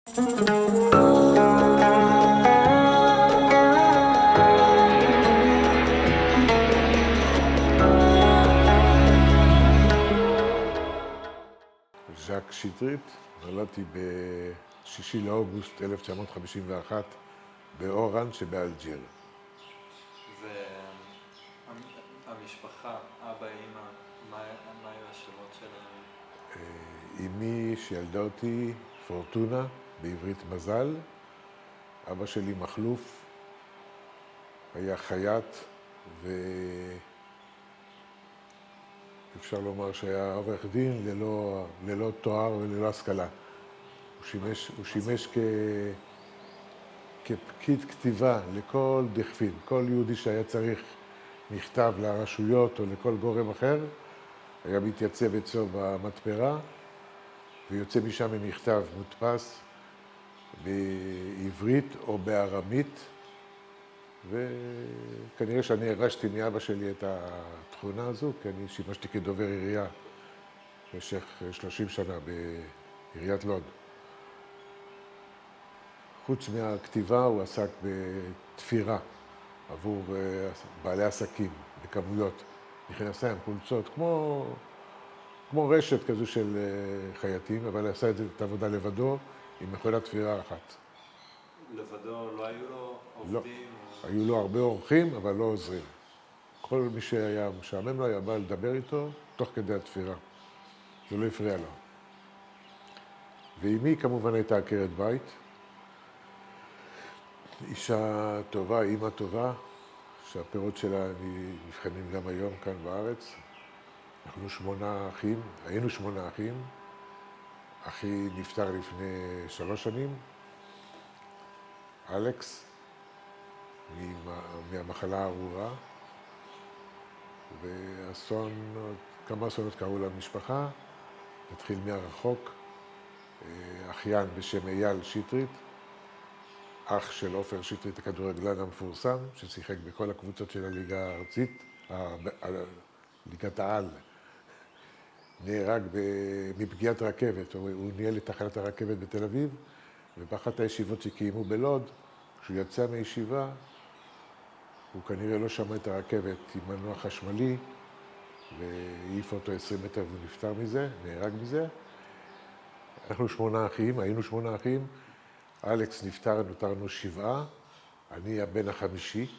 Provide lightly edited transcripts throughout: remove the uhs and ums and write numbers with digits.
ז'אק שטרית, נולדתי ב-6 לאוגוסט 1951 באורן שבאלג'יר. והמשפחה, אבא, אמא, מה היו השמות שלהם? אמי שילדה אותי, פורטונה, בעברית מזל. אבא שלי מחלוף, היה חייט, ואפשר לומר שהיה עורך דין ללא תואר וללא השכלה. הוא שימש כפקיד כתיבה לכל דכפין. כל יהודי שהיה צריך מכתב לרשויות או לכל גורם אחר, היה מתייצב אצלו במתפרה, ויוצא משם עם מכתב מודפס בעברית או בארמית, וכנראה שאני הרגשתי מאבא שלי את התכונה הזו, כי אני שימשתי כדובר עירייה במשך 30 שנה בעיריית לוד. חוץ מהכתיבה הוא עסק בתפירה עבור בעלי עסקים, בכמויות, מכנסיים, חולצות, כמו רשת כזו של חייטים, אבל עשה את העבודה לבדו עם מכונת תפירה אחת. לבדו לא היו לו עובדים? לא, היו לו הרבה אורחים, אבל לא עוזרים. כל מי שהיה משעמם לו היה בא לדבר איתו תוך כדי התפירה. זה לא הפריע לו. ואמי כמובן הייתה עקרת בית. אישה טובה, אימא טובה, שהפירות שלה נבחנים גם היום כאן בארץ. אנחנו 8 אחים, היינו 8 אחים. אחי נפטר לפני 3 שנים, אלכס, מהמחלה הארורה, כמה אסונות קרו למשפחה. נתחיל מהרחוק, אחיין בשם אייל שטרית, אח של עופר שטרית, הכדורגלן המפורסם, ששיחק בכל הקבוצות של הליגה הארצית, ליגת העל. נהרג מפגיעת רכבת, הוא ניהל את תחנת הרכבת בתל אביב, ובאחת הישיבות שקיימו בלוד, כשהוא יצא מישיבה, הוא כנראה לא שמע את הרכבת עם מנוע חשמלי, והעיף אותו 20 מטר והוא נפטר מזה, נהרג מזה. אנחנו 8 אחים, היינו 8 אחים, אלכס נפטר, נותרנו 7, אני הבן החמישי,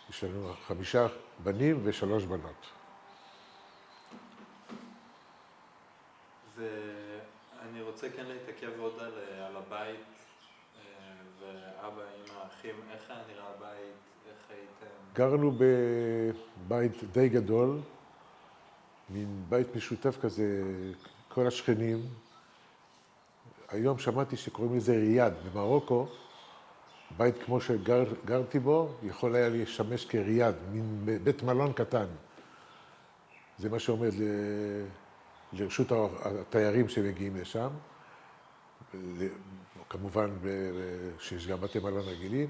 יש לנו 5 בנים ו3 בנות. ואני רוצה כן להתעכב עוד על הבית, ואבא, אמא, אחים, איך היה נראה הבית, איך הייתם? גרנו בבית די גדול, מין בית משותף כזה, כל השכנים. היום שמעתי שקוראים לזה ריאד במרוקו, בית כמו שגרתי בו, יכול היה לשמש כריאד, מין בית מלון קטן. זה מה שעומד לרשות התיירים שמגיעים לשם. כמובן שיש גם בתי מלון רגילים.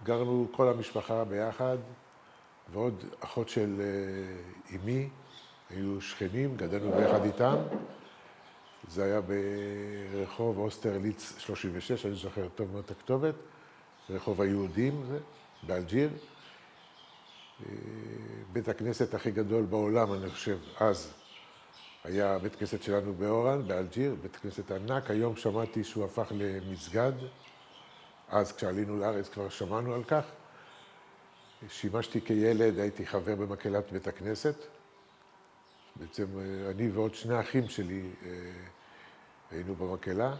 גרנו כל המשפחה ביחד, ועוד אחות של אמי, היו שכנים, גדלנו ביחד איתם. זה היה ברחוב אוסטרליץ 36, אני זוכר טוב מאוד את הכתובת, רחוב היהודים, באלג'יר. בית הכנסת הכי גדול בעולם, אני חושב, אז היה בית כנסת שלנו באורן, באלג'יר, בית כנסת ענק. היום שמעתי שהוא הפך למסגד. אז כשעלינו לארץ כבר שמענו על כך. שימשתי כילד, הייתי חבר במקהלת בית הכנסת. בעצם אני ועוד 2 אחים שלי היינו במקהלה,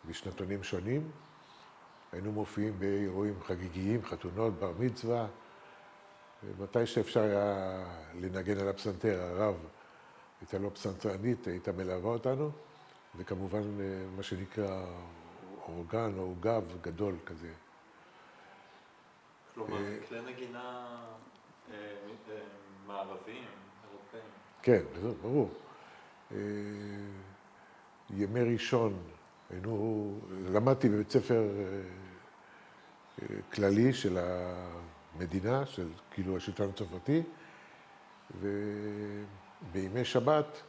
בשנתונים שונים. היינו מופיעים באירועים חגיגיים, חתונות, בר מצווה. מתי שאפשר היה לנגן על הפסנתר, הרב הייתה לו פסנתרנית, הייתה מלווה אותנו, וכמובן מה שנקרא אורגן או גב גדול כזה. כלומר, כלי נגינה מערביים, אירופאים. כן, ברור. ימי ראשון, למדתי בבית ספר כללי של המדינה, של כאילו השלטון הצרפתי, ובימי שבת,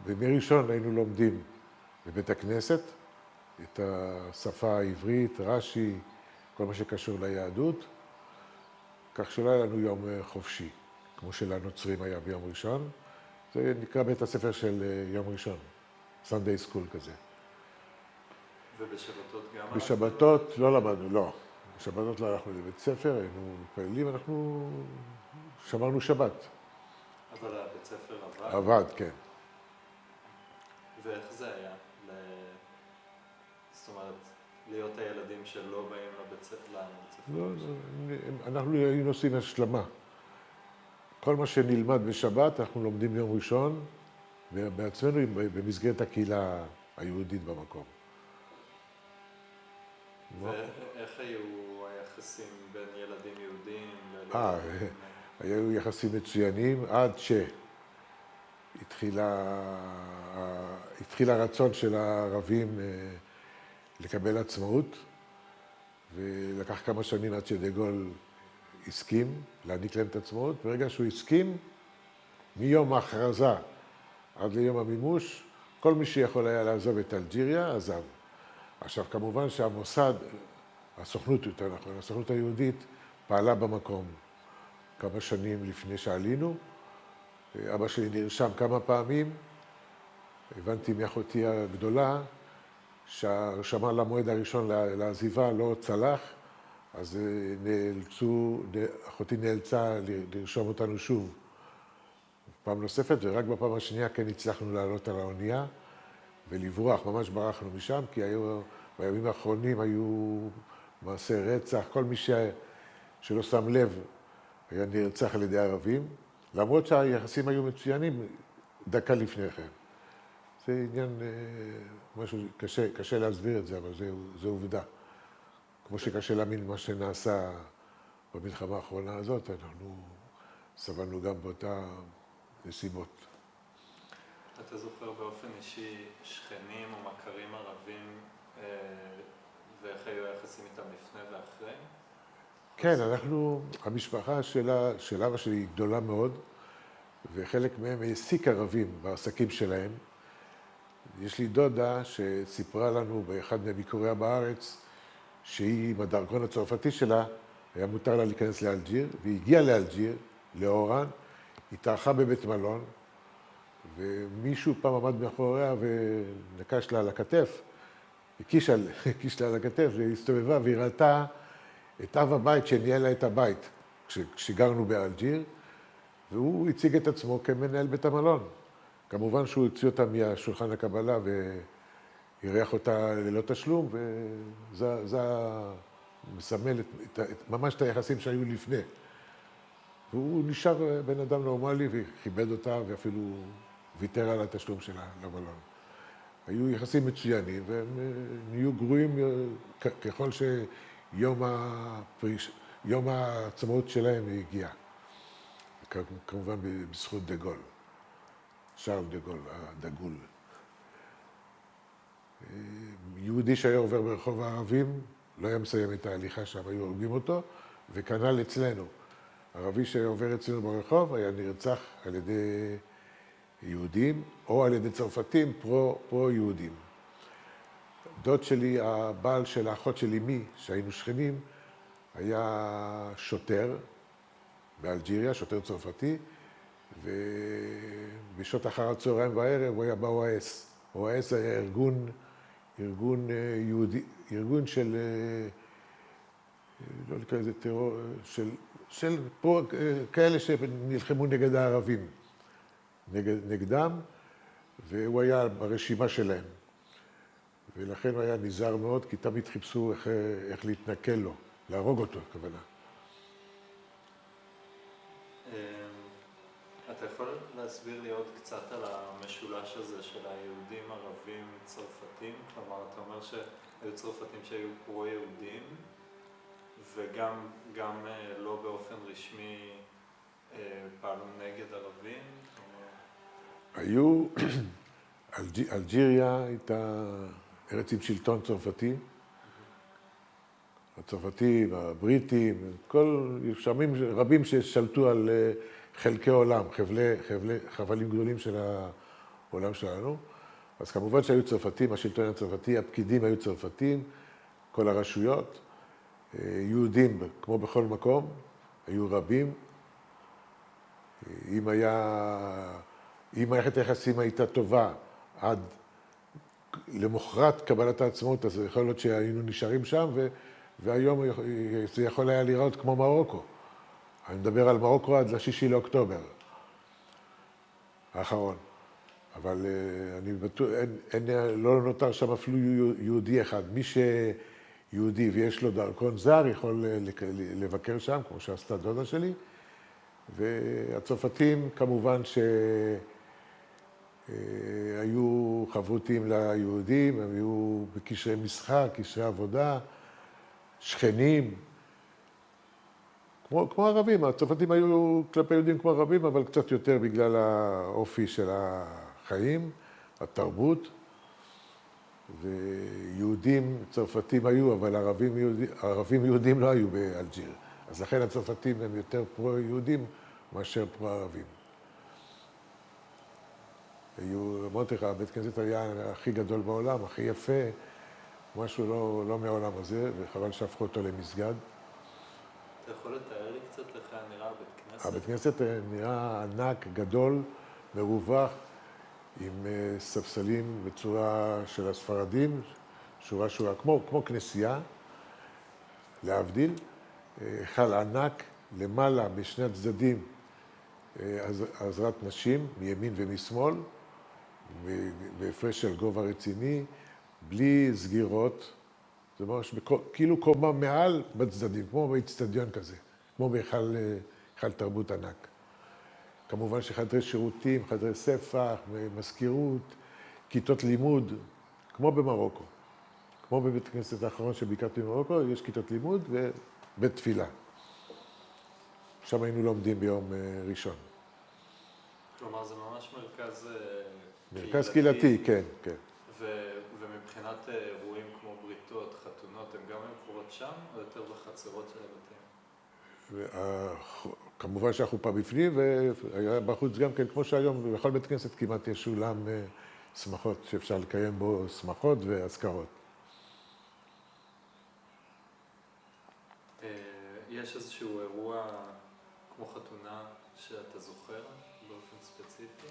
בימי ראשון היינו לומדים בבית הכנסת, את השפה העברית, רש"י, כל מה שקשור ליהדות, כך שלא היה לנו יום חופשי, כמו שלנוצרים היה ביום ראשון. זה נקרא בית הספר של יום ראשון, Sunday School כזה. ובשבתות גם? בשבתות לא למדנו, לא. בשבתות לא הלכנו לבית ספר, היינו מתפללים, אנחנו שמרנו שבת. אבל הבית ספר עבד? עבד, כן. ואיך זה היה? זאת אומרת, להיות הילדים שלא באים לבית ספר? לא, אנחנו היינו עושים השלמה. כל מה שנלמד בשבת, אנחנו לומדים יום ראשון, בעצמנו במסגרת הקהילה היהודית במקום. ואיך היו היחסים בין ילדים יהודים? היו יחסים מצוינים עד התחיל הרצון של הערבים לקבל עצמאות, ולקח כמה שנים עד שדה-גול הסכים להעניק להם את עצמאות. ברגע שהוא הסכים, מיום ההכרזה עד ליום המימוש, כל מי שיכול היה לעזוב את אלג'יריה, עזב. עכשיו, כמובן שהמוסד, הסוכנות יותר נכון, הסוכנות היהודית, פעלה במקום כמה שנים לפני שעלינו. אבא שלי נרשם כמה פעמים. הבנתי מאחותי הגדולה שהרשמה למועד הראשון לעזיבה לא צלח, אז אחותי נאלצה לרשום אותנו שוב פעם נוספת, ורק בפעם השנייה כן הצלחנו לעלות על האונייה ולברוח, ממש ברחנו משם, כי בימים האחרונים היו מעשי רצח, כל מי שלא שם לב היה נרצח על ידי ערבים, למרות שהיחסים היו מצוינים דקה לפני כן. זה עניין, משהו, קשה להסביר את זה, אבל זה עובדה. כמו שקשה להאמין מה שנעשה במלחמה האחרונה הזאת, אנחנו סבלנו גם באותה נסיבות. אתה זוכר באופן אישי שכנים או מכרים ערבים ואיך היו היחסים איתם לפני ואחרי? כן, המשפחה של אבא שלי היא גדולה מאוד, וחלק מהם העסיק ערבים בעסקים שלהם. יש לי דודה שסיפרה לנו באחד מביקוריה בארץ, שהיא, עם הדרכון הצרפתי שלה, היה מותר לה להיכנס לאלג'יר, והיא הגיעה לאלג'יר, לאורן, התארחה בבית מלון, ומישהו פעם עמד מאחוריה ונקש לה על הכתף, הקיש לה על הכתף, והסתובבה והיא ראתה את אב הבית שניהל לה את הבית, כשגרנו באלג'יר, והוא הציג את עצמו כמנהל בית המלון. כמובן שהוא הוציא אותה מהשולחן הקבלה ואירח אותה ללא תשלום, וזה מסמל ממש את היחסים שהיו לפני. והוא נשאר בן אדם נורמלי וכיבד אותה ואפילו ויתר על התשלום שלה למלון. היו יחסים מצוינים והם נהיו גרועים ככל שיום העצמאות שלהם הגיע. כמובן בזכות דה-גול, שרל דה-גול, הדגול. יהודי שהיה עובר ברחוב הערבים, לא היה מסיים את ההליכה שם, היו הורגים אותו, וכנ"ל אצלנו. ערבי שעובר אצלנו ברחוב היה נרצח על ידי יהודים, או על ידי צרפתים פרו-יהודים. דוד שלי, הבעל של האחות של אמי, שהיינו שכנים, היה שוטר באלג'יריה, שוטר צרפתי, ובשעות אחר הצהריים והערב הוא היה ב-OAS. OAS היה ארגון יהודי, ארגון של, לא נקרא לזה טרור, של כאלה שנלחמו נגד הערבים, נגדם, והוא היה ברשימה שלהם. ולכן הוא היה נזהר מאוד, כי תמיד חיפשו איך להתנכל לו, להרוג אותו, הכוונה. אתה יכול להסביר לי עוד קצת על המשולש הזה של היהודים, ערבים, צרפתים? כלומר, אתה אומר שהיו צרפתים שהיו פרו-יהודים, וגם לא באופן רשמי פעלו נגד ערבים? היו, אלג'יריה הייתה ארץ עם שלטון צרפתי, הצרפתים, הבריטים, כל שמים רבים ששלטו על חלקי עולם, חבלים גדולים של העולם שלנו. אז כמובן שהיו צרפתים, השלטון הצרפתי, הפקידים היו צרפתים, כל הרשויות, יהודים, כמו בכל מקום, היו רבים. אם מערכת היחסים הייתה טובה עד למחרת קבלת העצמאות, אז יכול להיות שהיינו נשארים שם, והיום זה יכול היה לראות כמו מרוקו. אני מדבר על מרוקו עד ל6 לאוקטובר האחרון. אבל אני בטוח, לא נותר שם אפילו יהודי אחד. מי שיהודי ויש לו דרכון זר יכול לבקר שם, כמו שעשתה דודה שלי. והצרפתים כמובן שהיו חברותיים ליהודים, הם היו בקשרי מסחר, קשרי עבודה, שכנים. כמו ערבים, הצרפתים היו כלפי יהודים כמו ערבים, אבל קצת יותר בגלל האופי של החיים, התרבות. ויהודים, צרפתים היו, אבל ערבים יהודים לא היו באלג'יר. אז לכן הצרפתים הם יותר פרו-יהודים מאשר פרו-ערבים. אמרתי לך, הבית כנסת היה הכי גדול בעולם, הכי יפה, משהו לא מהעולם הזה, וחבל שהפכו אותו למסגד. אתה יכול לתאר לי קצת איך היה נראה הבית כנסת? הבית כנסת נראה ענק, גדול, מרווח, עם ספסלים בצורה של הספרדים, שורה, כמו כנסייה, להבדיל. היכל ענק, למעלה, משני הצדדים, עזרת נשים, מימין ומשמאל, בהפרש של גובה רציני, בלי סגירות. זה ממש כאילו קומה מעל בצדדים, כמו באצטדיון כזה, כמו בהיכל תרבות ענק. כמובן שחדרי שירותים, חדרי ספח, מזכירות, כיתות לימוד, כמו במרוקו. כמו בבית הכנסת האחרון שביקרתי במרוקו, יש כיתות לימוד ובית תפילה. שם היינו לומדים ביום ראשון. כלומר, זה ממש מרכז מרכז קהילתי, כן, כן. ומבחינת אירועים כמו בריתות, חתונות, הם גם היו קורות שם, או יותר בחצרות של הבתים? כמובן שהחופה בפנים, והיה בחוץ גם כן, כמו שהיום, בכל בית כנסת כמעט יש אולם שמחות, שאפשר לקיים בו שמחות ואזכרות. יש איזשהו אירוע כמו חתונה שאתה זוכר באופן ספציפי?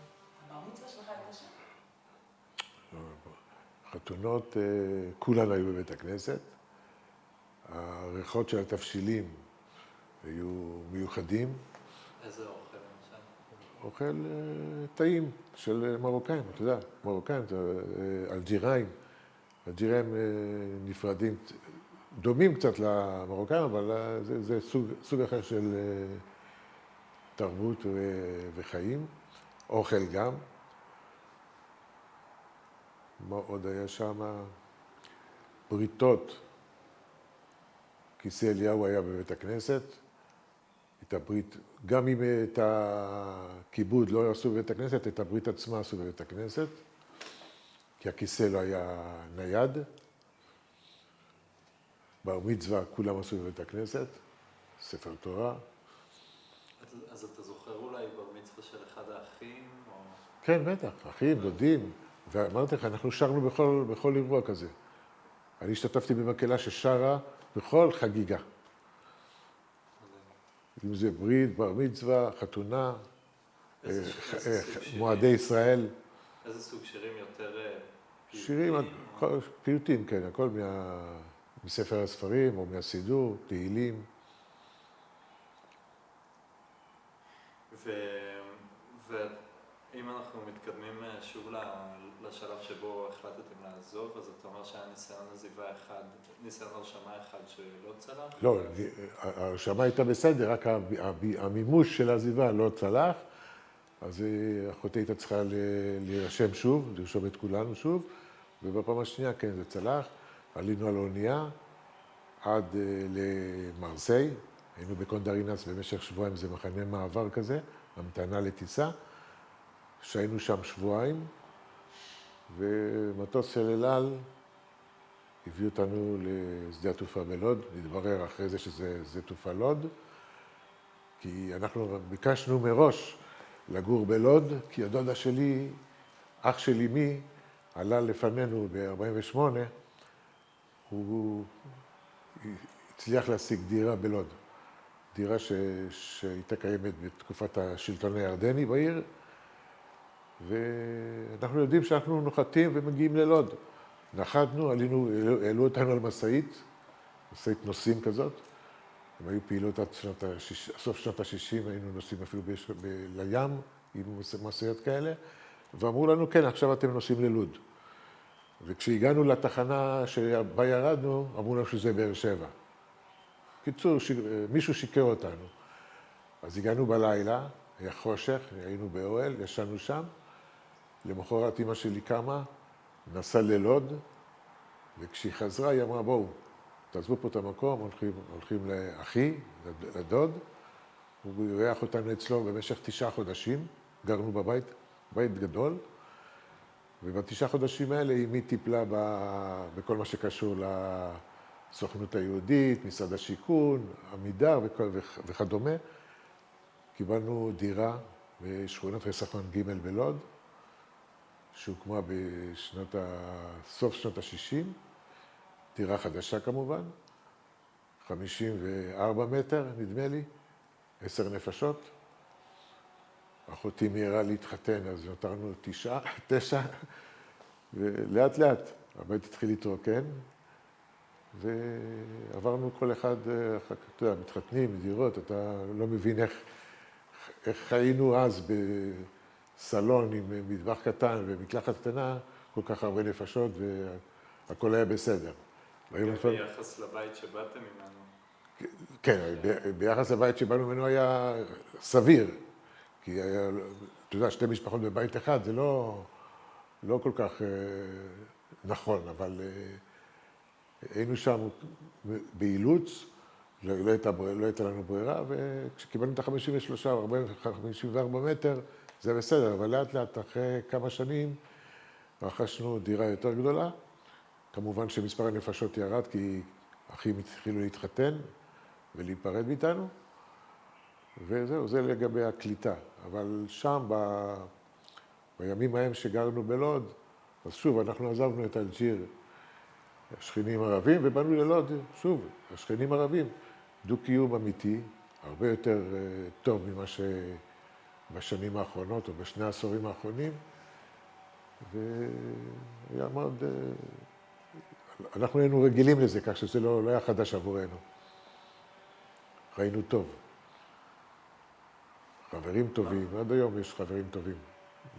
הבר מצווה שלך הייתה שם? חתונות, כולן היו בבית הכנסת. הריחות של התבשילים היו מיוחדים. איזה אוכל למשל? אוכל טעים של מרוקאים, אתה יודע, מרוקאים, אלג'יראים. אלג'יראים נפרדים, דומים קצת למרוקאים, אבל זה סוג אחר של תרבות וחיים. אוכל גם. מה עוד היה שם? בריתות. כיסא אליהו היה בבית הכנסת. את הברית, גם אם את הכיבוד לא עשו בבית הכנסת, את הברית עצמה עשו בבית הכנסת, כי הכיסא לא היה נייד. בר מצווה כולם עשו בבית הכנסת, ספר תורה. אז אתה זוכר אולי בר מצווה של אחד האחים? או... כן, בטח, אחים, דודים. ואמרתי לך, אנחנו שרנו בכל אירוע כזה. אני השתתפתי במקהלה ששרה בכל חגיגה. אם זה ברית, בר מצווה, חתונה, מועדי ישראל. איזה סוג שירים יותר שירים, פיוטים, כן, הכל מספר הספרים או מהסידור, תהילים. ואם אנחנו מתקדמים שוב לשלב שבו החלטתם לעזוב, אז אתה אומר שהיה ניסיון עזיבה אחד, ניסיון הרשמה אחד שלא צלח? לא, ההרשמה הייתה בסדר, רק המימוש של העזיבה לא צלח, אז אחותי הייתה צריכה להירשם שוב, לרשום את כולנו שוב, ובפעם השנייה, כן, זה צלח. עלינו על אונייה עד למרסיי, היינו בקונדרינס במשך שבועיים, זה מחנה מעבר כזה, המתנה לטיסה, שהיינו שם שבועיים, ומטוס של אל על הביא אותנו לשדה התעופה בלוד, נתברר אחרי זה שזה שדה תעופה לוד, כי אנחנו ביקשנו מראש לגור בלוד, כי הדודה שלי, אח של אמי, עלה לפנינו ב-48, הוא הצליח להשיג דירה בלוד. דירה שהייתה קיימת בתקופת השלטון הירדני בעיר, ואנחנו יודעים שאנחנו נוחתים ומגיעים ללוד. נחתנו, העלו אותנו על משאית נוסעים כזאת. הם היו פעילות עד סוף שנות ה-60, היינו נוסעים אפילו לים עם משאיות כאלה, ואמרו לנו, כן, עכשיו אתם נוסעים ללוד. וכשהגענו לתחנה שבה ירדנו, אמרו לנו שזה באר שבע. קיצור, מישהו שיקר אותנו. אז הגענו בלילה, היה חושך, היינו באוהל, ישנו שם. למחרת אמא שלי קמה, נסעה ללוד, וכשהיא חזרה היא אמרה, בואו, תעזבו פה את המקום, הולכים לאחי, לדוד. הוא אירח אותנו אצלו במשך 9 חודשים, גרנו בבית, בית גדול, וב9 חודשים האלה אמי טיפלה בכל מה שקשור לסוכנות היהודית, משרד השיכון, עמידר וכדומה. קיבלנו דירה בשכונת חיסכון ג' בלוד, שהוקמה סוף שנות ה-60, דירה חדשה כמובן, 54 מטר נדמה לי, 10 נפשות. אחותי מהירה להתחתן, אז נותרנו 9, ולאט לאט הבית התחיל להתרוקן, ועברנו כל אחד, אתה יודע, מתחתנים, דירות, אתה לא מבין איך חיינו אז בסלון עם מטבח קטן ומקלחת קטנה, כל כך הרבה נפשות והכל היה בסדר. ביחס לבית שבאתם ממנו. כן, ביחס לבית שבאנו ממנו היה סביר. כי היה, אתה יודע, 2 משפחות בבית אחד, זה לא כל כך נכון, אבל היינו שם באילוץ, לא הייתה לנו ברירה, וכשקיבלנו את ה-53 או 54 מטר, זה בסדר, אבל לאט לאט, אחרי כמה שנים, רכשנו דירה יותר גדולה. כמובן שמספר הנפשות ירד, כי אחים התחילו להתחתן ולהיפרד מאיתנו. וזהו, זה לגבי הקליטה. אבל שם, בימים ההם שגרנו בלוד, אז שוב, אנחנו עזבנו את אלג'יר, השכנים ערבים, ובאנו ללוד, שוב, השכנים ערבים. דו-קיום אמיתי, הרבה יותר טוב ממה שבשנים האחרונות, או בשני העשורים האחרונים. והיה מאוד... אנחנו היינו רגילים לזה, כך שזה לא היה חדש עבורנו. ראינו טוב. חברים טובים, עד היום יש חברים טובים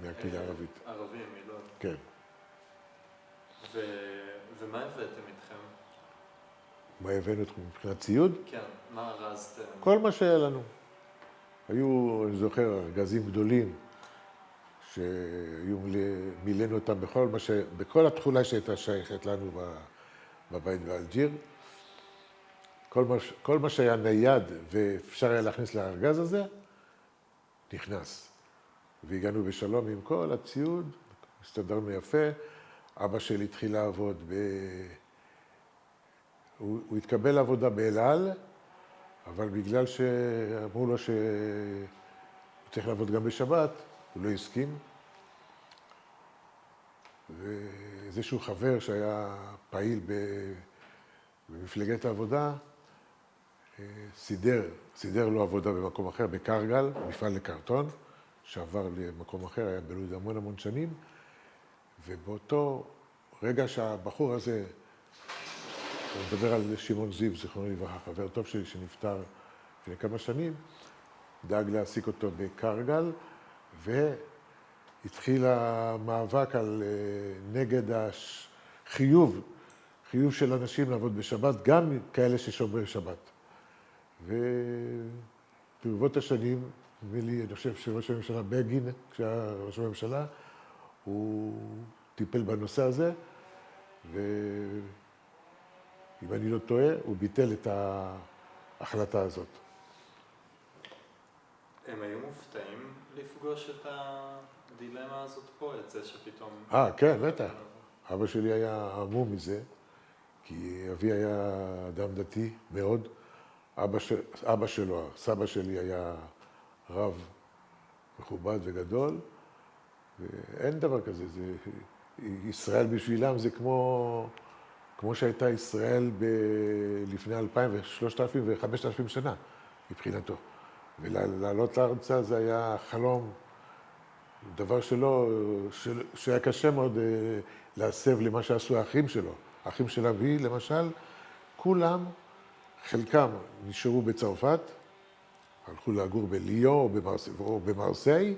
מהקהילה הערבית. ערבים, מלוד. כן. ומה הבאתם איתכם? מה הבאנו אתכם מבחינת ציוד? כן, מה ארזתם? כל מה שהיה לנו. היו, אני זוכר, ארגזים גדולים, שהיו מילאנו אותם בכל התכולה שהייתה שייכת לנו בבית באלג'יר. כל מה שהיה נייד ואפשר היה להכניס לארגז הזה, נכנס. והגענו בשלום עם כל הציוד, הסתדרנו יפה. אבא שלי התחיל לעבוד הוא התקבל לעבודה באל על, אבל בגלל שאמרו לו שהוא צריך לעבוד גם בשבת, הוא לא הסכים. ואיזשהו חבר שהיה פעיל במפלגת העבודה, סידר לו עבודה במקום אחר, בקרגל, מפעל לקרטון, שעבר למקום אחר, היה בלוד המון שנים, ובאותו רגע שהבחור הזה, הוא מדבר על שמעון זיו, זיכרונו לברכה, חבר טוב שלי שנפטר לפני כמה שנים, דאג להעסיק אותו בקרגל, והתחיל המאבק נגד חיוב של אנשים לעבוד בשבת, גם כאלה ששומרי שבת. וברבות השנים, אני חושב שראש הממשלה בגין, כשהיה ראש הממשלה, הוא טיפל בנושא הזה, ואם אני לא טועה, הוא ביטל את ההחלטה הזאת. הם היו מופתעים לפגוש את הדילמה הזאת פה, את זה שפתאום... כן, בטח. אבא שלי היה עמום מזה, כי אבי היה אדם דתי מאוד. אבא שלו, סבא שלי היה רב מכובד וגדול, ואין דבר כזה, ישראל בשבילם זה כמו שהייתה ישראל לפני 2,000 ו-3,000 ו-5,000 שנה, מבחינתו. ולעלות לארצה זה היה חלום, דבר שהיה קשה מאוד להסב למה שעשו האחים שלו. האחים של אבי, למשל, כולם, חלקם נשארו בצרפת, הלכו לגור בליו או במרסיי,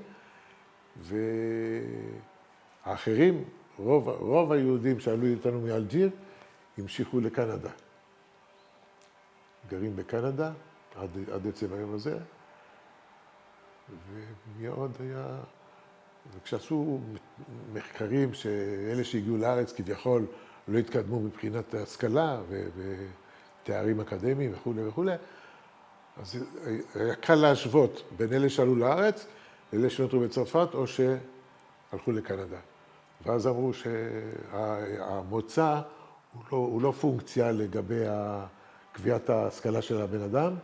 והאחרים, רוב היהודים שעלו איתנו מאלג'יר, המשיכו לקנדה. גרים בקנדה עד עצם היום הזה, ומאוד היה... וכשעשו מחקרים שאלה שהגיעו לארץ כביכול לא התקדמו מבחינת ההשכלה ותארים אקדמיים וכו', אז היה קל להשוות בין אלה שעלו לארץ לאלה שנותרו בצרפת או שהלכו לקנדה. ואז אמרו שהמוצא הוא לא פונקציה לגבי קביעת ההשכלה של הבן אדם,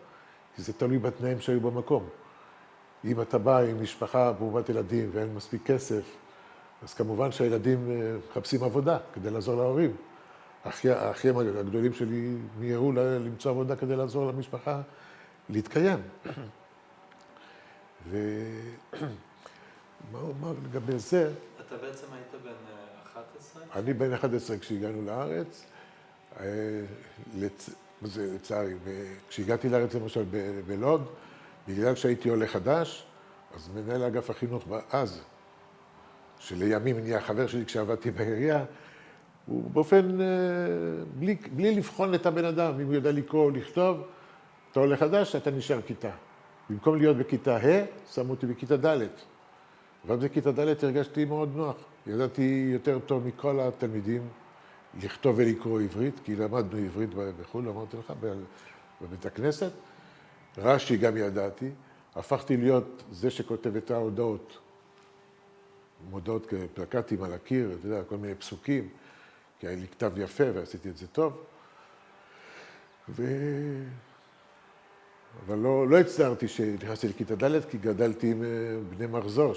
כי זה תלוי בתנאים שהיו במקום. אם אתה בא עם משפחה ברוכת ילדים ואין מספיק כסף, אז כמובן שהילדים מחפשים עבודה כדי לעזור להורים. האחים הגדולים שלי מיהרו למצוא עבודה כדי לעזור למשפחה להתקיים. מה לגבי זה? אתה בעצם היית בן 11? אני בן 11 כשהגענו לארץ. זה לצערי, כשהגעתי לארץ למשל בלוד, בגלל שהייתי עולה חדש, אז מנהל אגף החינוך אז, שלימים נהיה חבר שלי כשעבדתי בעירייה, הוא באופן, בלי לבחון את הבן אדם, אם הוא יודע לקרוא או לכתוב, אתה עולה חדש, אתה נשאר כיתה. במקום להיות בכיתה ה', שמו אותי בכיתה ד'. אבל בכיתה ד' הרגשתי מאוד נוח. ידעתי יותר טוב מכל התלמידים לכתוב ולקרוא עברית, כי למדנו עברית בחו"ל, אמרתי לך, בבית הכנסת. רש"י גם ידעתי. הפכתי להיות זה שכותב את ההודעות. מודעות כפלקטים על הקיר, אתה יודע, כל מיני פסוקים, כי היה לי כתב יפה ועשיתי את זה טוב. אבל לא הצטערתי שנכנסתי לכיתה ד' כי גדלתי עם בני מחזור,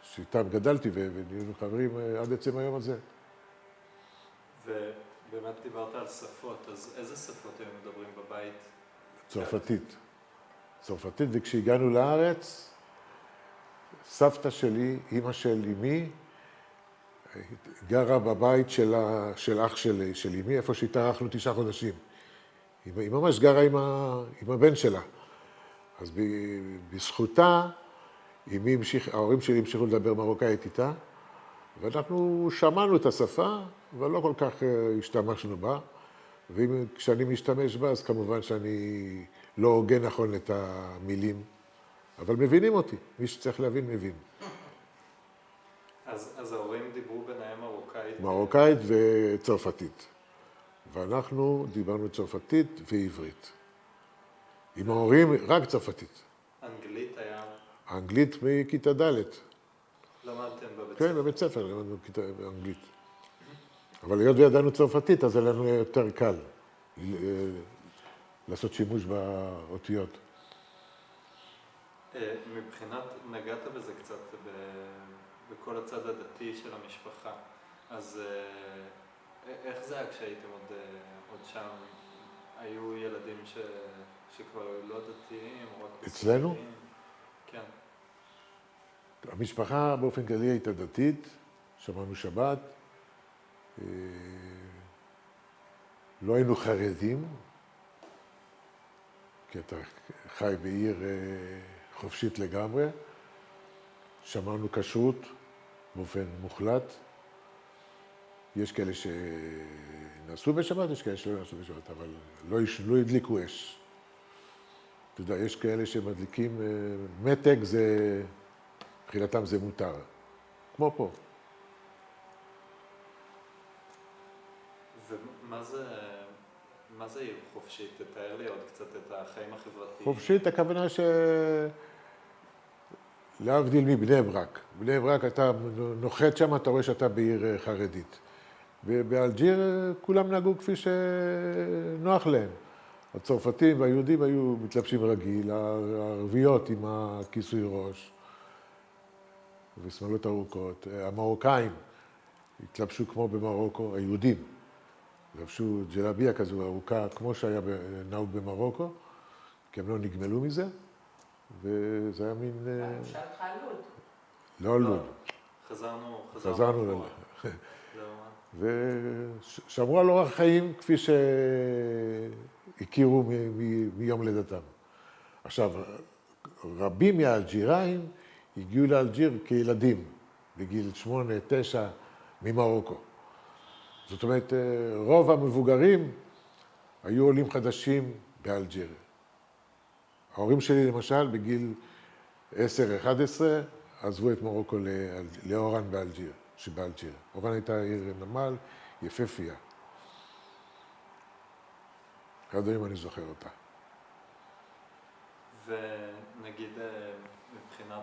שאיתם גדלתי ונהיינו חברים עד עצם היום הזה. ובאמת דיברת על שפות, אז איזה שפות היו מדברים בבית? צרפתית. צרפתית, וכשהגענו לארץ, סבתא שלי, אמא של אמי, גרה בבית של אח של אמי, איפה שהתארחנו 9 חודשים. היא ממש גרה עם הבן שלה. אז בזכותה, ההורים שלי המשיכו לדבר מרוקאית איתה, ואנחנו שמענו את השפה, אבל לא כל כך השתמשנו בה. וכשאני משתמש בה, אז כמובן שאני לא הוגן נכון את המילים, אבל מבינים אותי. מי שצריך להבין, מבין. אז ההורים דיברו ביניהם מרוקאית? מרוקאית וצרפתית. ואנחנו דיברנו צרפתית ועברית. עם ההורים, רק צרפתית. אנגלית היה? אנגלית מכיתה ד'. למדתם בבית ספר? כן, בבית ספר למדנו אנגלית. אבל היות וידענו צרפתית, אז היה לנו יותר קל לעשות שימוש באותיות. מבחינת, נגעת בזה קצת בכל הצד הדתי של המשפחה. אז איך זה היה כשהייתם עוד שם? היו ילדים שכבר היו לא דתיים? אצלנו? כן. המשפחה באופן כללי הייתה דתית, שמענו שבת. לא היינו חרדים, כי אתה חי בעיר חופשית לגמרי. שמענו כשרות באופן מוחלט. יש כאלה שנסעו בשבת, יש כאלה שלא נסעו בשבת, אבל לא הדליקו אש. אתה יודע, יש כאלה שמדליקים מתג, מבחינתם זה מותר. כמו פה. ומה זה עיר חופשית? תתאר לי עוד קצת את החיים החברתיים. חופשית, הכוונה להבדיל מבני ברק. בני ברק, אתה נוחת שם, אתה רואה שאתה בעיר חרדית. ובאלג'יר כולם נהגו כפי שנוח להם. הצרפתים והיהודים היו מתלבשים רגיל, הערביות עם הכיסוי ראש ושמלות ארוכות. המרוקאים התלבשו כמו במרוקו, היהודים. לבשו ג'לביה כזו ארוכה, כמו שהיה נהוג במרוקו, כי הם לא נגמלו מזה, וזה היה מין... שאל אותך על לוד. לא לוד. חזרנו ללוד. לא. ושמרו על אורח חיים כפי שהכירו מיום לידתם. עכשיו, רבים מהאלג'יראים הגיעו לאלג'יר כילדים, בגיל 8-9 ממרוקו. זאת אומרת, רוב המבוגרים היו עולים חדשים באלג'יר. ההורים שלי, למשל, בגיל 10-11, עזבו את מרוקו לאורן שבאלג'יר. אורן הייתה עיר נמל, יפהפייה. עד היום אני זוכר אותה. ונגיד, מבחינת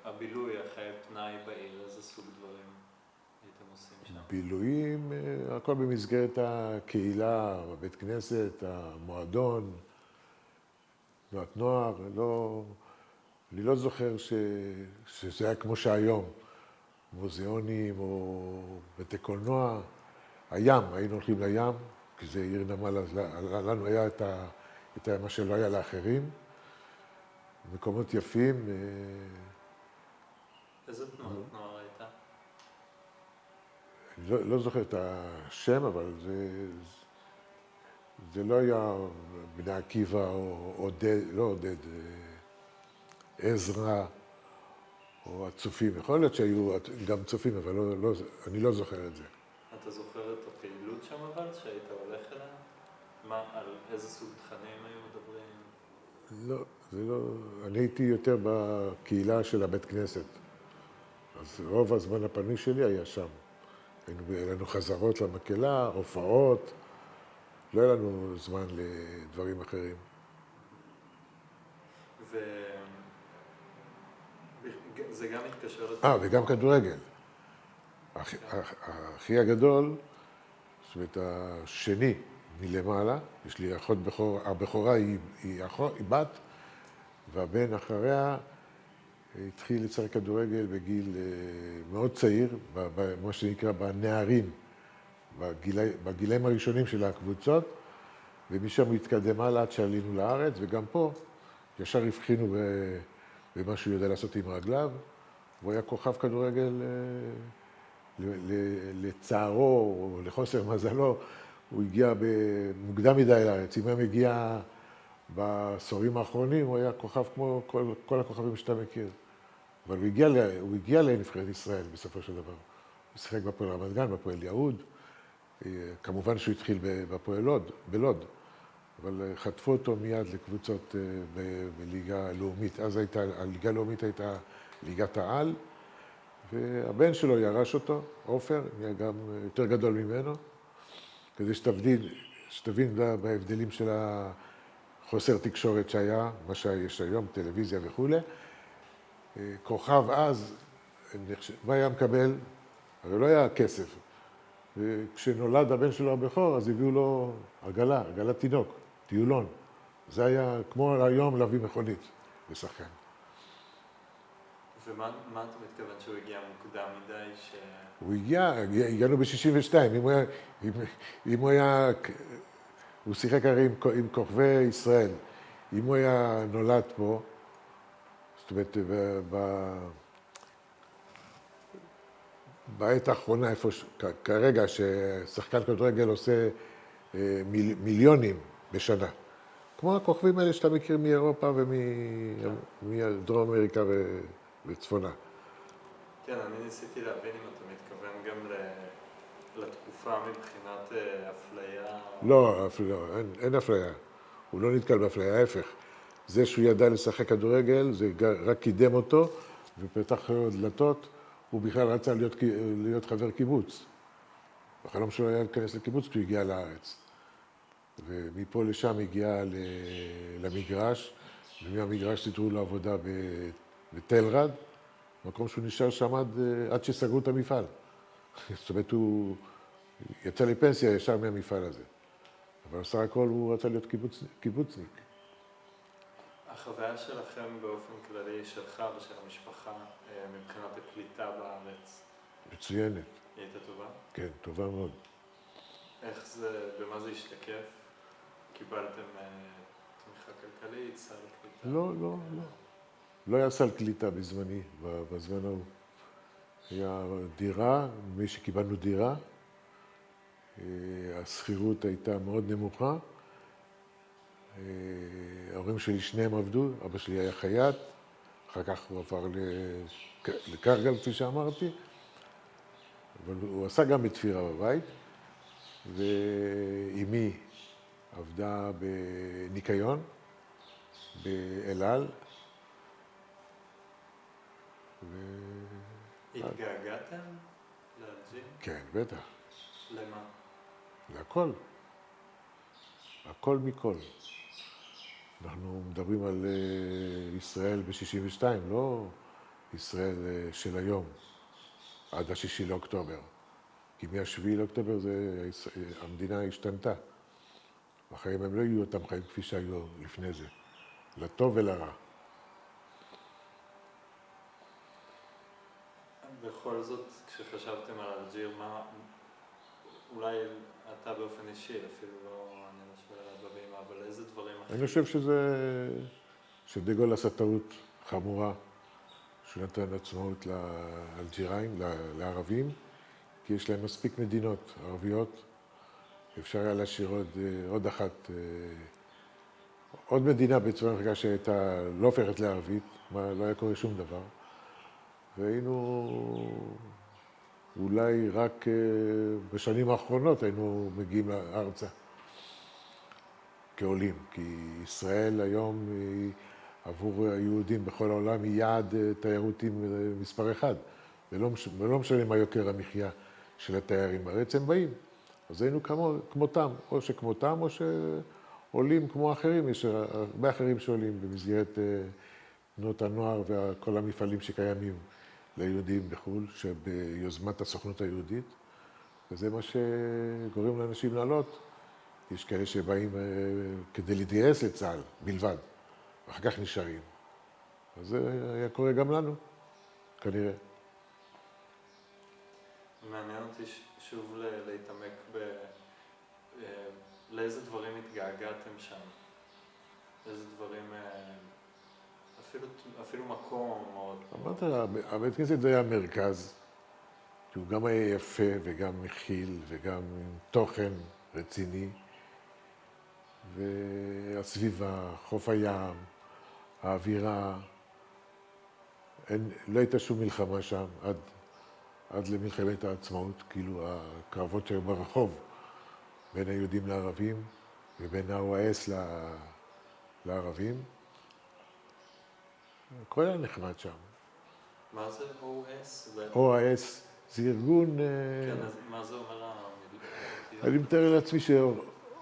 הבילוי, החיי פנאי בעיר, איזה סוג דברים הייתם עושים שם? בילויים, הכל במסגרת הקהילה, הבית כנסת, המועדון, תנועת נוער. אני לא זוכר שזה היה כמו שהיום, מוזיאונים או בתי קולנוע. הים, היינו הולכים לים, כי זה עיר נמל, אז לנו היה את מה שלא היה לאחרים. מקומות יפים. איזה תנועת נוער הייתה? אני לא זוכר את השם, אבל זה לא היה בני עקיבא או עודד, לא עודד, עזרא או הצופים. יכול להיות שהיו גם צופים, אבל אני לא זוכר את זה. אתה זוכר את הפעילות שם אבל, שהיית הולך אליה? על איזה סוג תכנים היו מדברים? לא, זה לא... אני הייתי יותר בקהילה של הבית כנסת. אז רוב הזמן הפנוי שלי היה שם. היה לנו חזרות למקהלה, הופעות. לא היה לנו זמן לדברים אחרים. זה גם מתקשר וגם כדורגל. אחי הגדול, זאת אומרת, השני מלמעלה, יש לי אחות בכורה, הבכורה היא בת, והבן אחריה התחיל לשחק כדורגל בגיל מאוד צעיר, מה שנקרא בנערים, בגילאים הראשונים של הקבוצות, ומשם הוא התקדם הלאה עד שעלינו לארץ, וגם פה ישר הבחינו במה שהוא יודע לעשות עם רגליו. הוא היה כוכב כדורגל לצערו או לחוסר מזלו, הוא הגיע מוקדם מדי לארץ. אם הוא מגיע בעשורים האחרונים, הוא היה כוכב כמו כל הכוכבים שאתה מכיר. אבל הוא הגיע לנבחרת ישראל בסופו של דבר. הוא שיחק בפועל רמת גן, בפועל יהוד. כמובן שהוא התחיל בפועל בלוד, אבל חטפו אותו מיד לקבוצות בליגה לאומית. אז הליגה הלאומית הייתה ליגת העל, והבן שלו ירש אותו, עופר, נהיה גם יותר גדול ממנו, כדי שתבין בהבדלים של החוסר תקשורת שהיה, מה שיש היום, טלוויזיה וכו'. כוכב אז, מה היה מקבל? הרי לא היה כסף. וכשנולד הבן שלו הבכור, אז הביאו לו עגלת תינוק, טיולון. זה היה כמו היום להביא מכונית לשחקן. ומה אתה מתכוון שהוא הגיע מוקדם מדי הוא הגענו ב-62. הוא שיחק הרי עם כוכבי ישראל. אם הוא היה נולד פה, זאת אומרת, בעת האחרונה, כרגע ששחקן כדורגל עושה מיליונים בשנה. כמו הכוכבים האלה שאתה מכיר מאירופה ומדרום אמריקה וצפונה. כן, אני ניסיתי להבין אם אתה מתכוון גם לתקופה מבחינת אפליה. לא, אין אפליה. הוא לא נתקל באפליה, ההפך. זה שהוא ידע לשחק כדורגל, זה רק קידם אותו ופתח דלתות. הוא בכלל רצה להיות חבר קיבוץ. החלום שלו היה להיכנס לקיבוץ כשהוא הגיע לארץ. ומפה לשם הגיע למגרש, ומהמגרש סידרו לו עבודה בתל-רד, מקום שהוא נשאר שם עד שסגרו את המפעל. זאת אומרת, הוא יצא לפנסיה ישר מהמפעל הזה. אבל בסך הכל הוא רצה להיות קיבוצניק. החוויה שלכם באופן כללי, שלך ושל המשפחה, מבחינת הקליטה בארץ? מצוינת. היא הייתה טובה? כן, טובה מאוד. איך זה, במה זה השתקף? קיבלתם תמיכה כלכלית, סל קליטה? לא, לא, לא. לא היה סל קליטה בזמני, בזמן ההוא. היה דירה, מי שקיבלנו דירה, השכירות הייתה מאוד נמוכה. ההורים שלי שניהם עבדו, אבא שלי היה חייט, אחר כך הוא עבר לקרגל, כפי שאמרתי, אבל הוא עשה גם בתפירה בבית, ואימי עבדה בניקיון, באל על. התגעגעתם לאלג'יר? כן, בטח, למה? להכל. הכל מכל. אנחנו מדברים על ישראל ב-62, לא ישראל של היום, עד ה-6 לאוקטובר. כי מ-7 לאוקטובר המדינה השתנתה. החיים הם לא יהיו אותם חיים כפי שהיו לפני זה, לטוב ולרע. בכל זאת, כשחשבתם על אלג'יר, אולי אתה באופן אישי, אפילו לא אני לא שואל על בבימה, אבל איזה דברים אני חושב שדה-גול עשה טעות חמורה, שהוא נתן עצמאות לאלג'יראים, לערבים, כי יש להם מספיק מדינות ערביות. אפשר היה להשאיר עוד אחת, עוד מדינה בצפון אפריקה שהייתה לא הופכת לערבית, לא היה קורה שום דבר. והיינו אולי רק בשנים האחרונות היינו מגיעים לארצה כעולים, כי ישראל היום היא, עבור היהודים בכל העולם היא יעד תיירותי מספר אחד, ולא משנה מה יוקר המחיה של התיירים בארץ, הם באים. אז היינו כמותם, או שכמותם או שעולים כמו אחרים, יש הרבה אחרים שעולים במסגרת תנועות הנוער וכל המפעלים שקיימים ליהודים בחו"ל, שביוזמת הסוכנות היהודית, וזה מה שגורם לאנשים לעלות. יש כאלה שבאים כדי להתגייס לצה"ל בלבד, ואחר כך נשארים. אז זה היה קורה גם לנו, כנראה. מעניין אותי שוב להתעמק לאיזה דברים התגעגעתם שם. איזה דברים, אפילו מקום או... אמרת, הבית כנסת זה היה מרכז, כי הוא גם היה יפה וגם מכיל וגם עם תוכן רציני. והסביבה, חוף הים, האווירה, לא הייתה שום מלחמה שם עד למלחמת העצמאות, כאילו הקרבות שהיו ברחוב בין היהודים לערבים ובין ה-OAS לערבים. הכל היה נחמד שם. מה זה OS? OAS זה ארגון... כן, אז מה זה אומר? אני מתאר לעצמי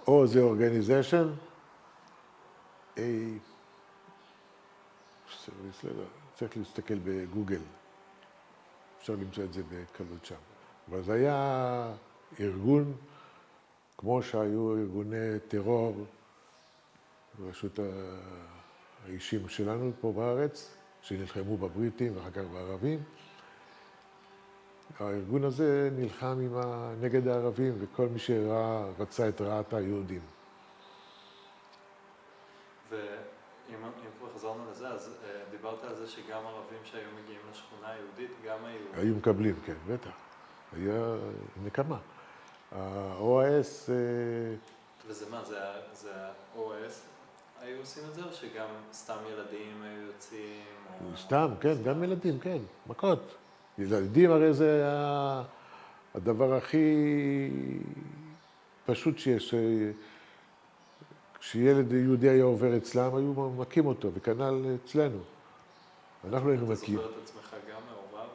O זה organization, A... צריך להסתכל בגוגל, אפשר למצוא את זה בקלות שם. אבל זה היה ארגון, כמו שהיו ארגוני טרור ברשות האישים שלנו פה בארץ, שנלחמו בבריטים ואחר כך בערבים. הארגון הזה נלחם נגד הערבים וכל מי שרצה את רעת היהודים. ואם כבר חזרנו לזה, אז דיברת על זה שגם ערבים שהיו מגיעים לשכונה היהודית, גם היו מקבלים, כן, בטח. היה נקמה. ה-OAS... וזה מה, זה ה-OAS? היו עושים את זה, או שגם סתם ילדים היו יוצאים? סתם, כן, גם ילדים, כן, מכות. ילדים הרי זה הדבר הכי פשוט שיש. כשילד יהודי היה עובר אצלם, היו מכים אותו, וכנ"ל אצלנו. אנחנו היינו מכים. אתה זוכר את עצמך גם מעורב?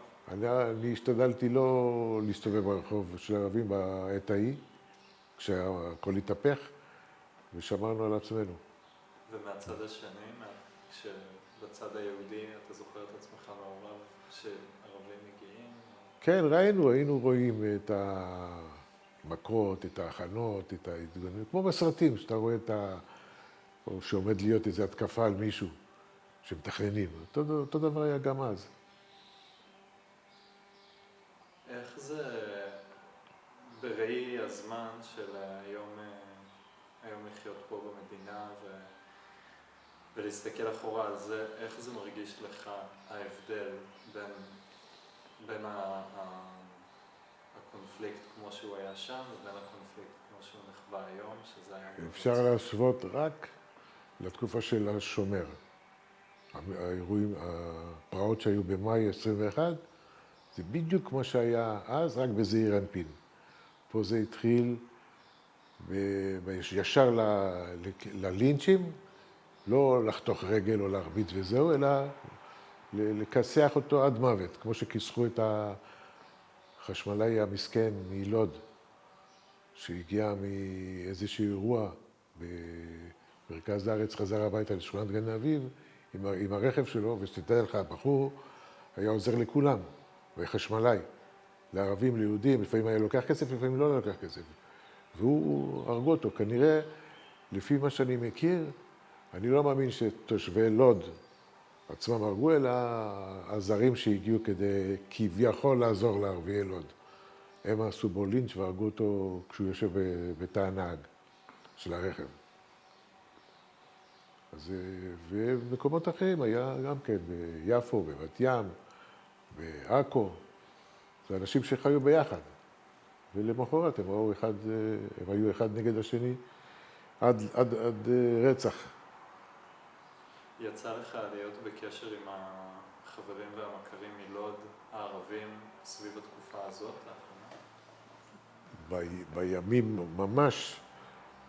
אני השתדלתי לא להסתובב ברחוב של הערבים בעת ההיא, כשהכל התהפך, ושמרנו על עצמנו. ומהצד השני, כשבצד היהודי אתה זוכר את עצמך מעורב שערבים מגיעים? כן, היינו רואים את המכות, את ההכנות, את ההתגוננות, כמו בסרטים, שאתה רואה או שעומד להיות איזו התקפה על מישהו שמתכננים. אותו דבר היה גם אז. איך זה... בראי הזמן של היום לחיות פה במדינה ולהסתכל אחורה על זה, איך זה מרגיש לך ההבדל בין הקונפליקט כמו שהוא היה שם ובין הקונפליקט כמו שהוא נחווה היום, שזה היה... אפשר להשוות רק לתקופה של השומר. האירועים, הפרעות שהיו במאי 21, זה בדיוק כמו שהיה אז, רק בזעיר אנפין. פה זה התחיל ישר ללינצ'ים, לא לחתוך רגל או להרביץ וזהו, אלא לכסח אותו עד מוות, כמו שכיסחו את החשמלאי המסכן מלוד, שהגיע מאיזשהו אירוע במרכז הארץ, חזר הביתה לשכונת גן אביב, עם הרכב שלו, ושתדע לך, הבחור היה עוזר לכולם, הוא היה חשמלאי, לערבים, ליהודים, לפעמים היה לוקח כסף, לפעמים לא לוקח כסף. והוא הרגו אותו. כנראה, לפי מה שאני מכיר, אני לא מאמין שתושבי לוד עצמם הרגו, אלא הזרים שהגיעו כדי כביכול לעזור לערביי לוד. הם עשו בו לינץ' והרגו אותו כשהוא יושב בתא הנהג של הרכב. אז, ובמקומות אחרים היה גם כן, ביפו, בבת ים, בעכו. זה אנשים שחיו ביחד. ולמחרת הם היו אחד נגד השני עד רצח. יצא לך להיות בקשר עם החברים והמכרים מלוד, הערבים, סביב התקופה הזאת האחרונה? בימים ממש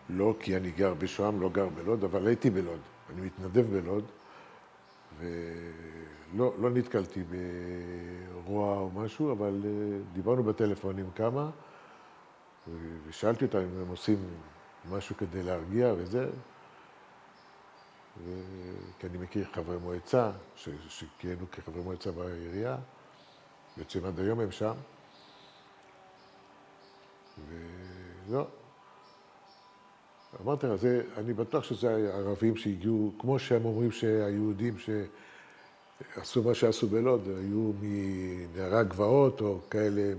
לא, כי אני גר בשוהם, לא גר בלוד, אבל הייתי בלוד. אני מתנדב בלוד, ולא נתקלתי ברוע או משהו, אבל דיברנו בטלפון עם כמה, ושאלתי אותם אם הם עושים משהו כדי להרגיע וזה. כי אני מכיר חברי מועצה, שכיהנו כחברי מועצה בעירייה, בעצם עד היום הם שם. ולא. אמרתי לך, אני בטוח שזה הערבים שהגיעו, כמו שהם אומרים שהיהודים שעשו מה שעשו בלוד, היו מנערי הגבעות או כאלה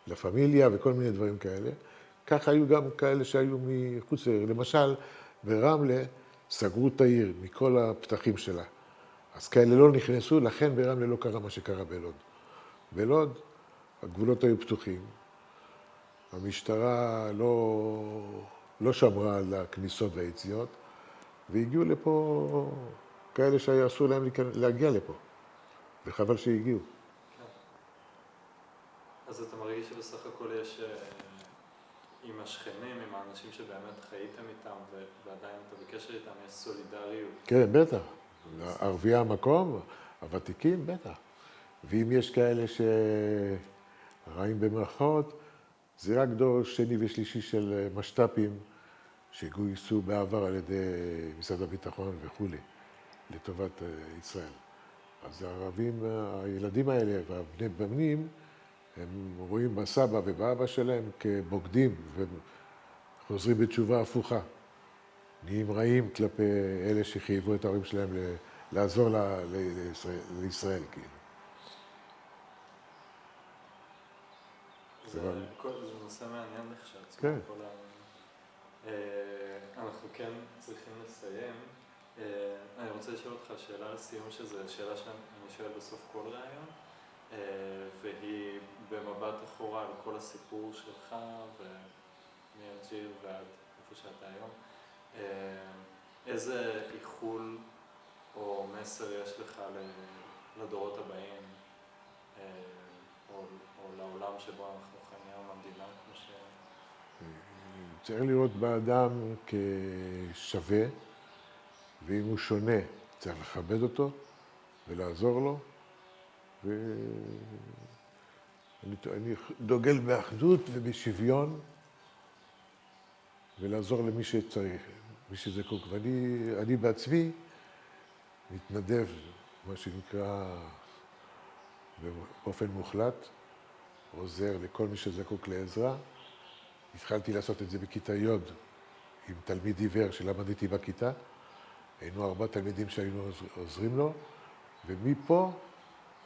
לה פמיליה וכל מיני דברים כאלה. כך היו גם כאלה שהיו מחוץ לעיר. למשל, ברמלה סגרו את העיר מכל הפתחים שלה. אז כאלה לא נכנסו, לכן ברמלה לא קרה מה שקרה בלוד. בלוד הגבולות היו פתוחים, המשטרה לא שמרה על הכניסות והיציאות, והגיעו לפה כאלה שאסור להם להגיע לפה, וחבל שהגיעו. אז אתה מרגיש שבסך הכל יש עם השכנים, עם האנשים שבאמת חייתם איתם ועדיין אתה בקשר איתם, יש סולידריות. כן, בטח. ערביי המקום, הוותיקים, בטח. ואם יש כאלה שרעים במרכאות, זה רק דור שני ושלישי של משת"פים שגויסו בעבר על ידי משרד הביטחון וכו', לטובת ישראל. אז הערבים, הילדים האלה והבני בנים, הם רואים בסבא ובאבא שלהם כבוגדים וחוזרים בתשובה הפוכה. נהיים רעים כלפי אלה שחייבו את ההורים שלהם לעזור לישראל, כאילו. זה נושא מעניין לכשעצמו. כן. אנחנו כן צריכים לסיים. אני רוצה לשאול אותך שאלה לסיום, שזו שאלה שאני שואל בסוף כל ראיון, והיא במבט אחורה על כל הסיפור שלך ומאלג'יר ועד איפה שאתה היום. איזה איחול או מסר יש לך לדורות הבאים, או לעולם שבו אנחנו חיים היום, המדינה, כמו ש... צריך לראות באדם כשווה, ואם הוא שונה, צריך לכבד אותו ולעזור לו. ואני דוגל באחדות ובשוויון, ולעזור למי שצריך, מי שזקוק. ואני בעצמי מתנדב, מה שנקרא, באופן מוחלט, עוזר לכל מי שזקוק לעזרה. התחלתי לעשות את זה בכיתה י' עם תלמיד עיוור שלמדתי בכיתה. היינו 4 תלמידים שהיינו עוזרים לו, ומפה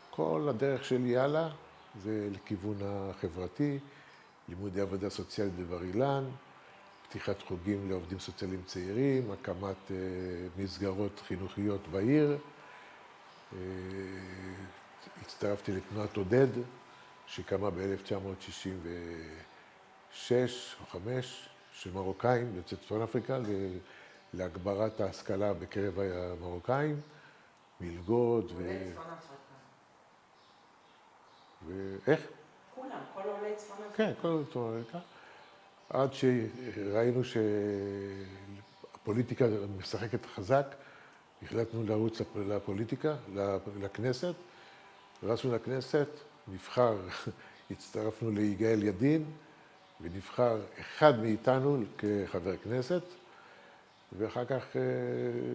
כל הדרך שלי הלאה זה לכיוון החברתי, לימודי עבודה סוציאלית בבר אילן, פתיחת חוגים לעובדים סוציאליים צעירים, הקמת מסגרות חינוכיות בעיר. הצטרפתי לתנועת עודד, שקמה ב-1966 או 5, של מרוקאים יוצאי צפון אפריקה, להגברת ההשכלה בקרב המרוקאים, מלגות עולי צפון אפריקה. איך? כולם, כל עולי צפון אפריקה. כן, כל עולי צפון אפריקה. עד שראינו שהפוליטיקה משחקת חזק, החלטנו לרוץ לפוליטיקה, לכנסת, רצנו לכנסת, נבחר, הצטרפנו ליגאל ידין, ונבחר אחד מאיתנו כחבר כנסת, ואחר כך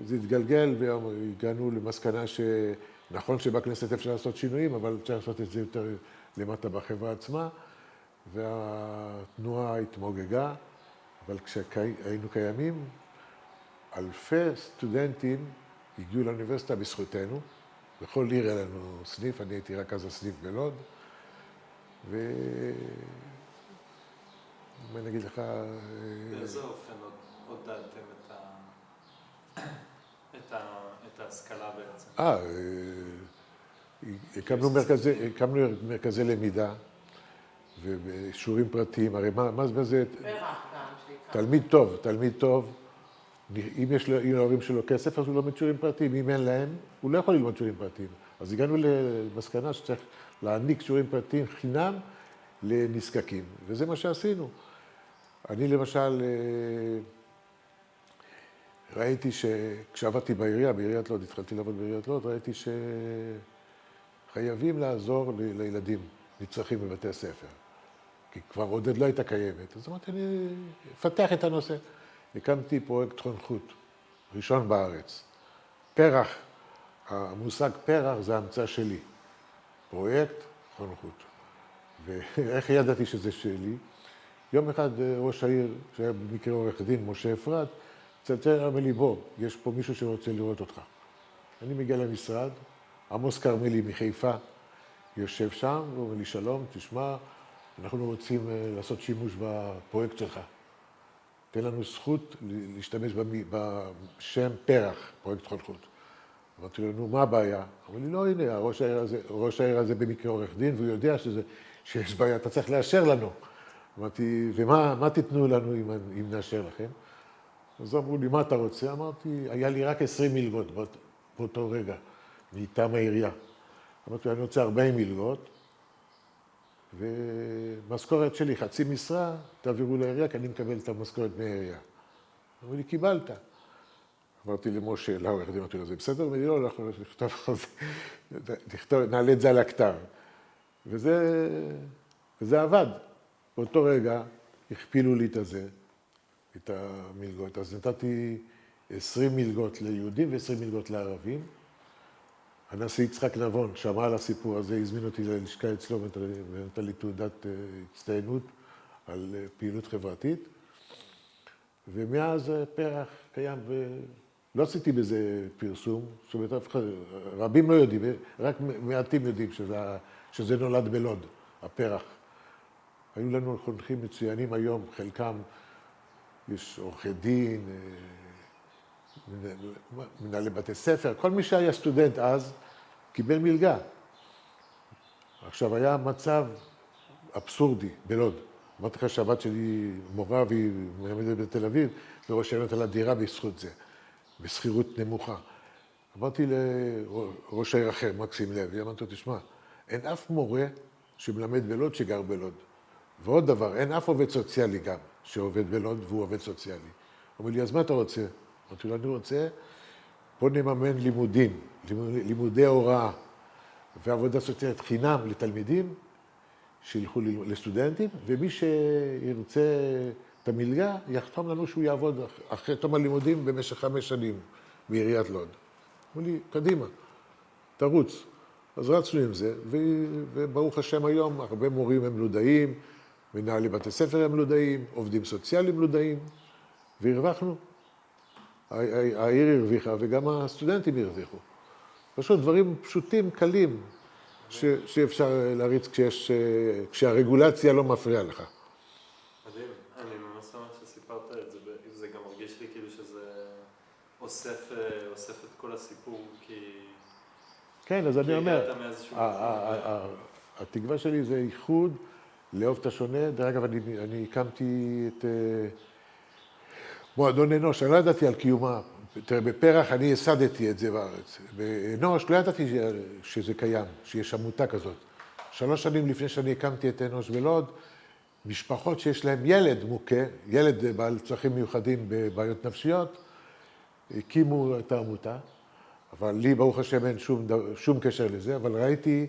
זה התגלגל והגענו למסקנה שנכון שבכנסת אפשר לעשות שינויים, אבל צריך לעשות את זה יותר למטה בחברה עצמה, והתנועה התמוגגה, אבל כשהיינו קיימים, אלפי סטודנטים הגיעו לאוניברסיטה בזכותנו, בכל עיר היה לנו סניף, אני הייתי רק אז הסניף בלוד, ומה אני אגיד לך... באיזה אופן עודדתם את ההשכלה בעצם? הקמנו מרכזי למידה ושיעורים פרטיים, הרי מה זה... פרח גם, תלמיד טוב, אם יש להורים שלו כסף, אז הוא לומד שיעורים פרטיים, אם אין להם, הוא לא יכול ללמוד שיעורים פרטיים. אז הגענו למסקנה שצריך להעניק שיעורים פרטיים חינם לנזקקים, וזה מה שעשינו. אני למשל ראיתי שכשעבדתי בעיריית לוד, התחלתי לעבוד בעיריית לוד, ראיתי שחייבים לעזור לילדים נצרכים בבתי הספר. כי כבר עודד לא הייתה קיימת. אז אמרתי, אני אפתח את הנושא. הקמתי פרויקט חונכות, ראשון בארץ. פרח, המושג פרח זה המצאה שלי. פרויקט חונכות. ואיך ידעתי שזה שלי? יום אחד ראש העיר, שהיה במקרה עורך דין, משה אפרת, צלצל אמר לי, בוא, יש פה מישהו שרוצה לראות אותך. אני מגיע למשרד, עמוס כרמלי מחיפה יושב שם, הוא אומר לי, שלום, תשמע, אנחנו רוצים לעשות שימוש בפרויקט שלך. תן לנו זכות להשתמש בשם פרח, פרויקט חונכות. אמרתי לו, נו, מה הבעיה? אמר לי, לא, הנה, ראש העיר הזה במקרה עורך דין, והוא יודע שיש בעיה, אתה צריך לאשר לנו. אמרתי, ומה תיתנו לנו אם נאשר לכם? אז אמרו לי, מה אתה רוצה? אמרתי, היה לי רק 20 מלגות באותו רגע, מטעם העירייה. אמרתי, אני רוצה 40 מלגות, ומשכורת שלי, חצי משרה, תעבירו לעירייה, כי אני מקבל את המשכורת מהעירייה. אמרו לי, קיבלת. אמרתי למשה, לעורך דין, אמרתי לו, זה בסדר? אמרתי, לא, אנחנו נעלה את זה על הכתב. וזה עבד. באותו רגע הכפילו לי את המלגות. אז נתתי 20 מלגות ליהודים ו20 מלגות לערבים. הנשיא יצחק נבון שמע על הסיפור הזה, הזמין אותי ללשכה אצלו ונתן לי תעודת הצטיינות על פעילות חברתית. ומאז פרח קיים, ולא עשיתי בזה פרסום, זאת אומרת, רבים לא יודעים, רק מעטים יודעים שזה נולד בלוד, הפרח. היו לנו חונכים מצוינים היום, חלקם יש עורכי דין, מנהלי בתי ספר, כל מי שהיה סטודנט אז קיבל מלגה. עכשיו, היה מצב אבסורדי בלוד. אמרתי לך שהבת שלי מורה והיא מלמדת בתל אביב, וראש העיר נתן לה דירה בזכות זה, בשכירות נמוכה. אמרתי לראש העיר אחר, מקסים לוי, אמרתי לו, תשמע, אין אף מורה שמלמד בלוד שגר בלוד. ועוד דבר, אין אף עובד סוציאלי גם שעובד בלוד והוא עובד סוציאלי. הוא אומר לי, אז מה אתה רוצה? אמרתי לו, אני רוצה, בוא נממן לימודי הוראה ועבודה סוציאלית חינם לתלמידים, שילכו לסטודנטים, ומי שירצה את המלגה, יחתום לנו שהוא יעבוד אחרי תום הלימודים במשך 5 שנים בעיריית לוד. אמרו לי, קדימה, תרוץ. אז רצנו עם זה, וברוך השם היום, הרבה מורים הם לודאים, מנהלי בתי ספר הם לודאים, עובדים סוציאליים לודאים, והרווחנו. העיר הרוויחה וגם הסטודנטים הרוויחו. פשוט דברים פשוטים, קלים, שאפשר להריץ כשהרגולציה לא מפריעה לך. גם מרגיש לי כאילו שזה אוסף את כל הסיפור, כי כן, אז אני אומר, הגעת מאיזשהו... התקווה שלי זה ייחוד, לאהוב את השונה. דרך אגב, אני הקמתי את מועדון אנוש, אני לא ידעתי על קיומה. תראה, בפרח אני יסדתי את זה בארץ. באנוש לא ידעתי שזה קיים, שיש עמותה כזאת. 3 שנים לפני שאני הקמתי את אנוש בלוד, משפחות שיש להם ילד מוכה, ילד בעל צרכים מיוחדים בבעיות נפשיות, הקימו את העמותה, אבל לי ברוך השם אין שום קשר לזה, אבל ראיתי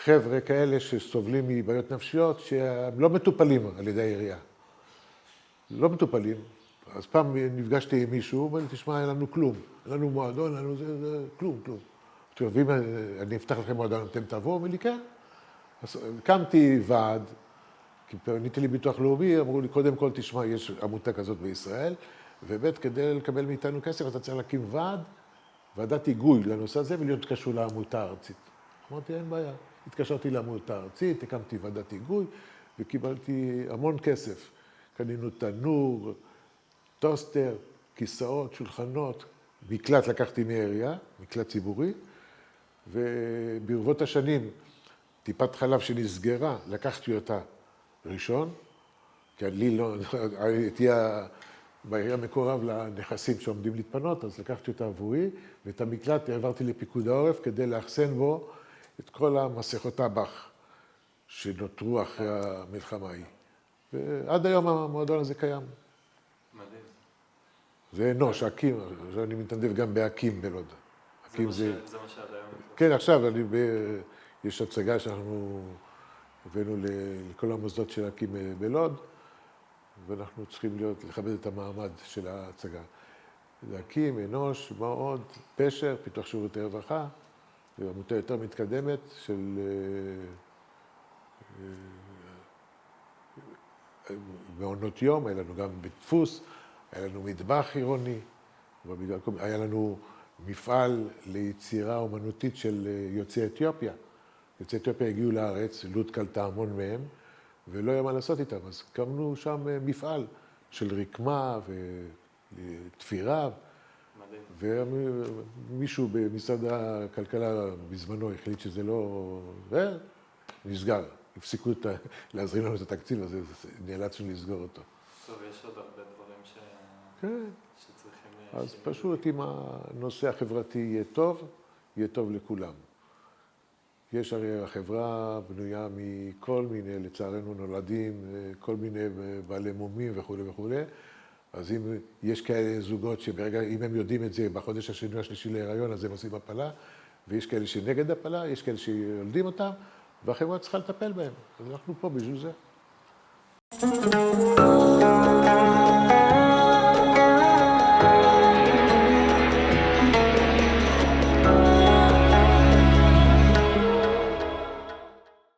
חבר'ה כאלה שסובלים מבעיות נפשיות שהם לא מטופלים על ידי העירייה. לא מטופלים. אז פעם נפגשתי עם מישהו, הוא אומר לי, תשמע, אין לנו כלום. אין לנו מועדון, אין לנו זה, כלום. ואם אני אפתח לכם מועדון, אתם תבואו? הוא אומר לי, כן. אז הקמתי ועד, כי פניתי לי ביטוח לאומי, אמרו לי, קודם כל, תשמע, יש עמותה כזאת בישראל, וב' כדי לקבל מאיתנו כסף, אתה צריך להקים ועדת היגוי לנושא הזה, ולהיות קשור לעמותה הארצית. אמרתי, אין בעיה. התקשרתי לעמותה הארצית, הקמתי ועדת היגוי, וקיבלתי המון כסף. קנינו תנור, טוסטר, כיסאות, שולחנות, מקלט לקחתי מהעירייה, מקלט ציבורי, וברבות השנים, טיפת חלב שנסגרה, לקחתי אותה ראשון, כי לי לא, הייתי בעירייה מקורב לנכסים שעומדים להתפנות, אז לקחתי אותה עבורי, ואת המקלט העברתי לפיקוד העורף כדי לאחסן בו את כל המסכות טבח שנותרו אחרי המלחמה ההיא. ועד היום המועדון הזה קיים. מדהים. זה אנוש, הקים, אני מתנדב גם בהקים בלוד. זה מה שעד היום. כן, עכשיו יש הצגה שאנחנו הבאנו לכל המוסדות של הקים בלוד, ואנחנו צריכים לכבד את המעמד של ההצגה. להקים, אנוש, מה עוד? פשר, פיתוח שירותי רווחה, זו עמותה יותר מתקדמת של מעונות יום, היה לנו גם בדפוס, היה לנו מטבח עירוני, היה לנו מפעל ליצירה אומנותית של יוצאי אתיופיה. יוצאי אתיופיה הגיעו לארץ, לוד קלטה המון מהם, ולא היה מה לעשות איתם, אז קמנו שם מפעל של רקמה ותפירה. מדהים. ומישהו במשרד הכלכלה בזמנו החליט שזה לא... נסגר. הפסיקו להזרים לנו את התקציב הזה, נאלצנו לסגור אותו. טוב, יש עוד הרבה דברים שצריכים... אז פשוט אם הנושא החברתי יהיה טוב לכולם. יש הרי החברה בנויה מכל מיני, לצערנו נולדים, כל מיני בעלי מומים וכו' וכו'. אז אם יש כאלה זוגות שברגע, אם הם יודעים את זה בחודש השני או השלישי להיריון, אז הם עושים הפלה, ויש כאלה שנגד הפלה, יש כאלה שיולדים אותם, והחברה צריכה לטפל בהם. אז אנחנו פה בשביל זה.